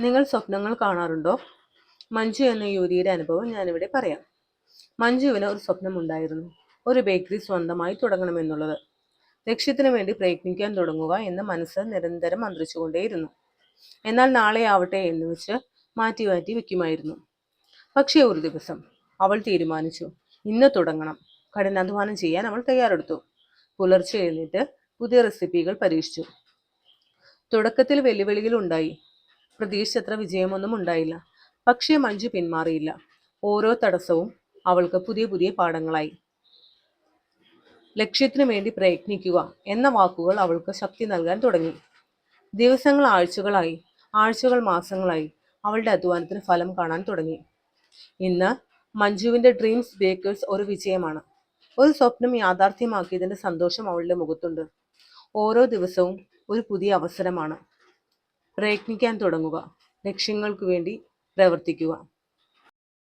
നിങ്ങൾ സ്വപ്നങ്ങൾ കാണാറുണ്ടോ? മഞ്ജു എന്ന യുവതിയുടെ അനുഭവം ഞാനിവിടെ പറയാം. മഞ്ജുവിന് ഒരു സ്വപ്നമുണ്ടായിരുന്നു. ഒരു ബേക്കറി സ്വന്തമായി തുടങ്ങണമെന്നുള്ളത്. ലക്ഷ്യത്തിനു വേണ്ടി പ്രയത്നിക്കാൻ തുടങ്ങുക എന്ന് മനസ്സ് നിരന്തരം മന്ത്രിച്ചുകൊണ്ടേയിരുന്നു. എന്നാൽ നാളെ ആവട്ടെ എന്ന് വെച്ച് മാറ്റി മാറ്റി വെക്കുമായിരുന്നു. പക്ഷേ ഒരു ദിവസം അവൾ തീരുമാനിച്ചു, ഇന്ന് തുടങ്ങണം. കഠിനാധ്വാനം ചെയ്യാൻ അവൾ തയ്യാറെടുത്തു. പുലർച്ചെ എഴുന്നേറ്റ് പുതിയ റെസിപ്പികൾ പരീക്ഷിച്ചു. തുടക്കത്തിൽ വെല്ലുവിളികൾ ഉണ്ടായി. പ്രതീക്ഷിച്ചത്ര വിജയമൊന്നും ഉണ്ടായില്ല. പക്ഷേ മഞ്ജു പിന്മാറിയില്ല. ഓരോ തടസ്സവും അവൾക്ക് പുതിയ പുതിയ പാഠങ്ങളായി. ലക്ഷ്യത്തിനു വേണ്ടി പ്രയത്നിക്കുക എന്ന വാക്കുകൾ അവൾക്ക് ശക്തി നൽകാൻ തുടങ്ങി. ദിവസങ്ങൾ ആഴ്ചകളായി, ആഴ്ചകൾ മാസങ്ങളായി. അവളുടെ അധ്വാനത്തിന് ഫലം കാണാൻ തുടങ്ങി. ഇന്ന് മഞ്ജുവിന്റെ ഡ്രീംസ് ബേക്കേഴ്സ് ഒരു വിജയമാണ്. ഒരു സ്വപ്നം യാഥാർത്ഥ്യമാക്കിയതിന്റെ സന്തോഷം അവളുടെ മുഖത്തുണ്ട്. ഓരോ ദിവസവും ഒരു പുതിയ അവസരമാണ്. പ്രയത്നിക്കാൻ തുടങ്ങുക, ലക്ഷ്യങ്ങൾക്ക് വേണ്ടി പ്രവർത്തിക്കുക.